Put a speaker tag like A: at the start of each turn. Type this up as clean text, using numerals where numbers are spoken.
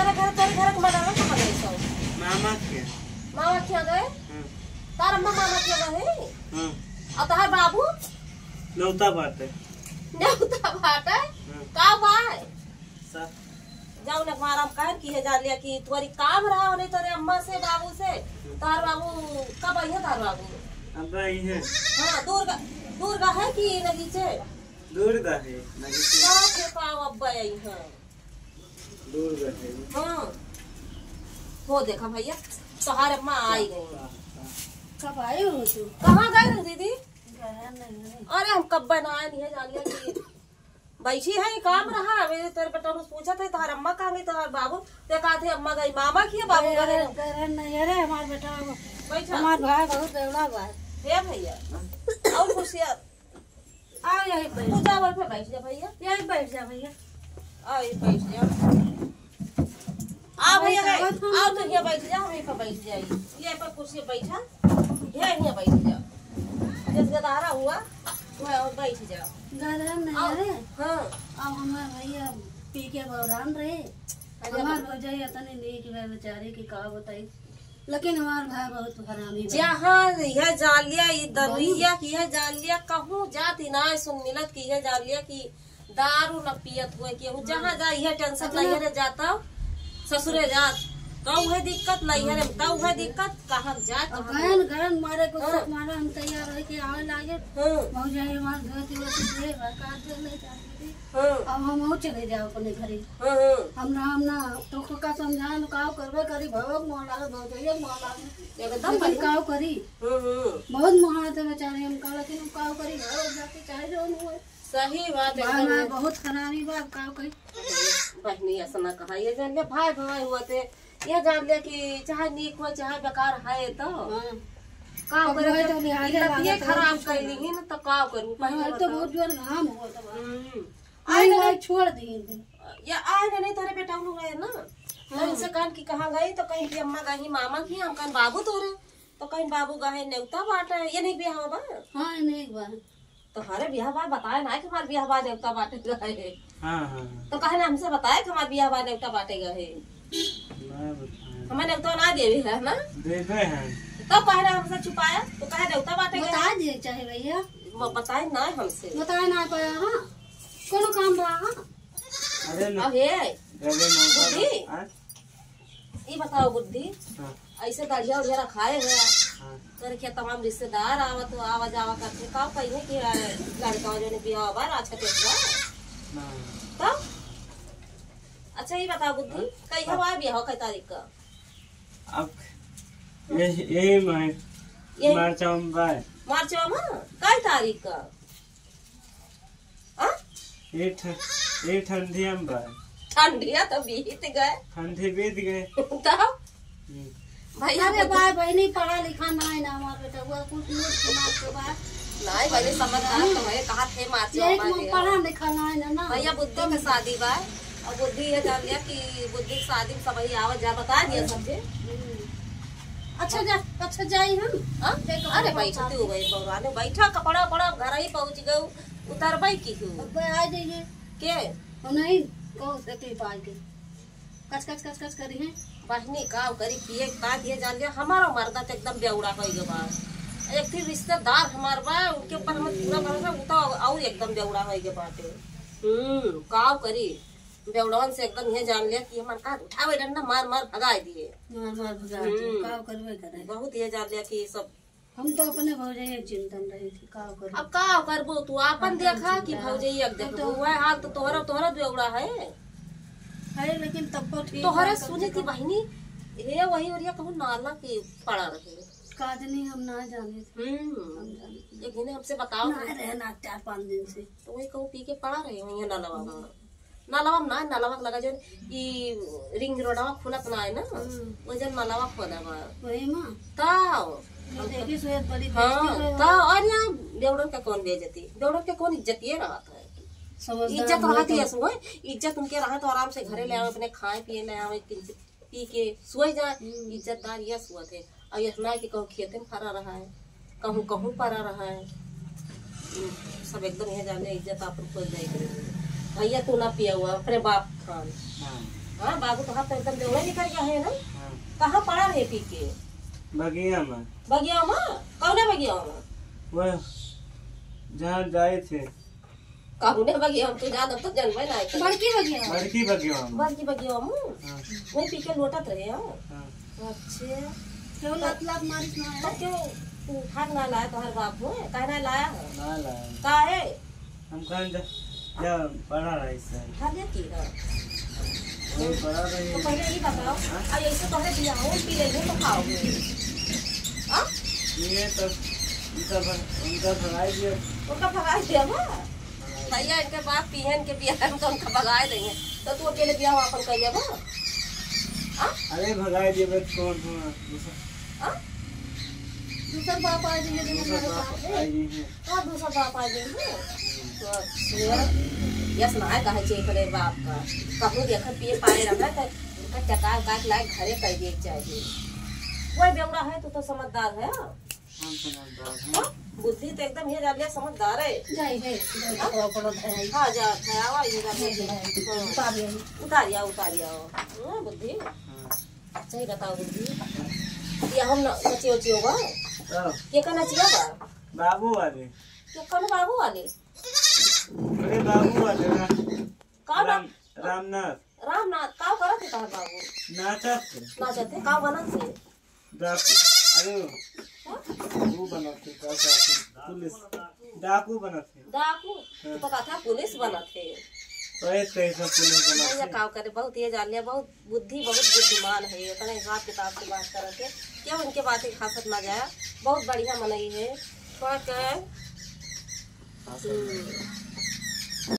A: तेरे घर बनाना कहाँ गए सब? मामा क्या गए? तार अम्मा मामा क्या गए? और तार बाबू?
B: नौता बाटे
A: का बाय? जाओ ना मारा कह की है जान लिया कि तुम्हारी काम रहा हो नहीं तेरे अम्मा से बाबू से। तार बाबू कब आई है तार बाबू?
B: अब आई है।
A: हाँ दूर का है कि नगीचे?
B: दूर का है नगीचे।
A: का अब आई है
B: दूर का है।
A: हाँ वो देखा भैया तुम्हारे अम्मा आई गई।
C: कब आई हो तू?
A: कहाँ गए रहे दीदी? अरे हम कब बनाए नहीं है जान लिया कि बैठी है काम रहा। मेरे तेरे बेटा ने पूछा था तुम्हारे अम्मा कहाँ गई तुम्हारे बाबू? ते कहा थे अम्मा गई मामा की बाबू गए
C: नहीं। अरे हमारा बेटा
A: बैठा
C: हमारा भाई बहुत देवड़ा बा
A: है भैया। और खुशियार
C: आओ यही बैठ
A: तू चावल पे बैठ जा भैया।
C: यही बैठ जा भैया।
A: आओ ये बैठ जा। आ भैया आओ तो यहाँ बैठ जा। हम यहीं पर बैठ जाइए। ये पर कुर्सी बैठा यहाँ बैठ जा। जिस गदारा हुआ वह बैठ जा।
C: गरम नहीं अरे
A: हाँ
C: अब हमारे भैया पी के बौरान रहे। हमारे भौजाई इतनी नेक है बेचारे की का बताई। लेकिन हमारे भाई बहुत हरामी
A: जहाँ यह जान लिया ये दरुइया की है जान लिया कहूँ जाती ना सुन मिलत की है जान लिया कि दारू न पियत हुए कि जहाँ जा यह टेंशन नहीं है जाता ससुरे जात कहू है दिक्कत नहीं है कहू है दिक्कत कहाँ जाए
C: गरन मारे को मारा हम तैयार है कि आवे लागे भौजाई हमारे धोती वोती दे काट दे नहीं चाहती। अब हम चले जाओ अपने घरे। हम ना तो का समझान काव करबे करी भवक मोह लागे भौजाई मोह लागे एकदम काव करी बहुत मोह आते बेचारे हम का। लेकिन हम काव करी घर जाके चाहे जो हुए
A: सही बात है
C: बहुत खराबी बात काव करी
A: बहनी ऐसा ना कहा। ये जान लिया भाई भवाई हुआ थे ये जान लिया कि चाहे नीक हो चाहे बेकार है तो काम करे तो ये खराब कैली ही ना तो काम करूँ
C: तो बहुत जोर घाम हो तो आई छोड़ दी
A: या आए ना नहीं तारे बेटा लोग गए ना तो इनसे कान की कहाँ गई तो कहीं की अम्मा गई मामा की हम कान बाबू तोरे तो कहीं बाबू गए नेवता बाटे ये नहीं ब्याह बा।
C: हाँ नहीं बात
A: तो हमारे ब्याह बा बताए ना कि हमारे ब्याह बा नेवता बाटे गए। तो कहे ना हमसे बताए कि हमारे ब्याह बा नेवता बाटे गए हमें नेवता ना देवे है ना
B: देवे हैं
A: तो कहे ना हमसे छुपाया तो कहे नेवता बाटे
C: बता दिए चाहे भैया
A: बताए ना हमसे
C: बताए ना पाया। हाँ कोनो काम रहा।
B: अरे
A: बुद्धि ये बताओ बुद्धि ऐसे दाढ़िया उड़िया रखाए है तेरे क्या तमाम रिश्तेदार आवा तो आवा जावा करते का कहीं कि लड़का जो ने बियाह बार अच्छा टेकला तो अच्छा ये बताओ बुद्धि कहीं हवा बियाह कई तारीख का?
B: अब यही मार्च
A: में कई तारीख का?
B: ये
A: ठंडिया तो बीत गए
B: ठंडी बीत गए
A: तो
C: भैया रे भाई बहनी पढ़ा लिखा नहीं ना हमारा बेटा वो कुछ नहीं सुना के बाद
A: नहीं भैया समझदार तो भैया कहा थे मार्च
C: में पढ़ा लिखा नहीं ना
A: भैया बुद्धि में शादी बा और बुद्धि ये जान लिया कि बुद्धि की शादी में सब वही आवाज जा बता दिया समझे।
C: अच्छा जाई हम
A: अरे बैठा तू गई बौराने बैठा कपड़ा पड़ा घर ही पहुंच गए उतर बाई की
C: आ जाइए
A: के
C: नहीं कहो तकलीफ आ गई कच करी है
A: बहनी का करी पिए का दिए जान लिया हमारा मर्दा तो एकदम बेउड़ा हो गया एक फिर रिश्तेदार हमार बा उनके ऊपर हमें पूरा भरोसा उता और एकदम बेउड़ा हो गया बाटे। काव करी बेउड़वन से एकदम ये जान लिया कि हमार का उठावे डंडा मार मार भगा दिए
C: काव करवे करे
A: बहुत ये जान लिया कि सब
C: हम तो अपने भौजाई चिंतन रही थी काव कर।
A: अब का करबो तू आपन देखा कि भौजाई एक देखो हुआ हाल तो तोहरा बेउड़ा है
C: लेकिन तब तो ठीक
A: तोहरा सुनी थी बहनी ये वही और कहूँ नाला के पड़ा रहे
C: काजनी हम ना जाने
A: एक दिन हमसे बताओ
C: रहना 4-5 दिन से
A: तो वही कहूँ पी के पड़ा रहे वही नालावा ना नालावा लगा जो रिंग रोडवा खुलत ना है ना वो जन नालावा खोदा बा
C: वही मां
A: देखी सोयत बड़ी और यहाँ बेउड़न का कौन बेइज्जती बेउड़न के कौन इज्जतिये रहा था इज्जत रहती है सुबह इज्जत उनके रहा तो आराम से घरे ले आवे अपने खाए पिए ले आवे पी के सोए जाए इज्जतदार यह सुआ थे और यह ना कि कहूँ खेते में फरा रहा है कहूँ परा रहा है सब एकदम यह जाने इज्जत आप खोज जाए भैया तू ना पिया हुआ अपने बाप खान हाँ बाबू तो हाथ तो एकदम देवड़ा निकल गया है ना।
B: हाँ
A: कहाँ पड़ा रहे पी के?
B: बगिया में।
A: बगिया में? कौन बगिया में?
B: वह जहाँ जाए थे।
A: कहूने बगिया हम तो ज्यादा तो जनवे ना है।
C: बड़की बगिया
B: बड़की बगिया में।
A: बड़की बगिया में
B: हाँ
A: वही पी के लोटत रहे। हाँ
B: हाँ
A: अच्छा
C: क्यों लत लत मारिस ना
A: तो क्यों तू भाग ना लाया तुम्हारे बाप को? कह ना लाया है?
B: ना लाया।
A: का है?
B: हम कहाँ जा पढ़ा रहा इससे।
A: भाग की है
B: वो पढ़ा रही
A: तो
B: है।
A: पहले ये बताओ अब ऐसे तुम्हारे दिया हो पी लेंगे तो खाओगे? हाँ
B: ये तो उनका भगाई दिया।
A: उनका भगाए दिया ना भैया इनके बाप पीहन के बिया हम तो उनका भगाए देंगे तो तू अकेले बिया अपन करिए बा?
B: अरे भगाई दिया बस कौन
C: दूसरा बाप आ जाइए
B: दूसरा बाप आई है।
A: हाँ दूसरा बाप आ जाएंगे तो अच्छा यस ना है कहे चाहिए करे बाप का कहूँ देख पिए पाए रहा तो उनका चका काट लाए घरे कर दिए चाहिए। वही बेवड़ा है तो समझदार है।
B: हम समझदार हैं।
A: हाँ? बुद्धि तो एकदम ये जालिया समझदार है।
C: जाई जाई
A: हाँ जा आवा ये जालिया उतारिया हाँ बुद्धि
B: हाँ
A: सही बताओ बुद्धि। या हम नची उची होगा
B: तो
A: के का नची होगा?
B: बाबू वाले।
A: के कौन बाबू वाले?
B: अरे बाबू वाले ना
A: का
B: रामनाथ।
A: रामनाथ का करत थे तार बाबू? नाचते का बनत थे?
B: अरे वो बनाते पुलिस डाकू बनाते।
A: डाकू तो पता था पुलिस बनत थे।
B: कैसे पुलिस
A: ये
B: बनाते।
A: काम करे बहुत ये जान लिया बहुत बुद्धि बहुत बुद्धिमान है। ये कने हिसाब किताब से बात करते क्यों उनके बातें खासत ना जाया बहुत बढ़िया मनई है थोड़ा क्या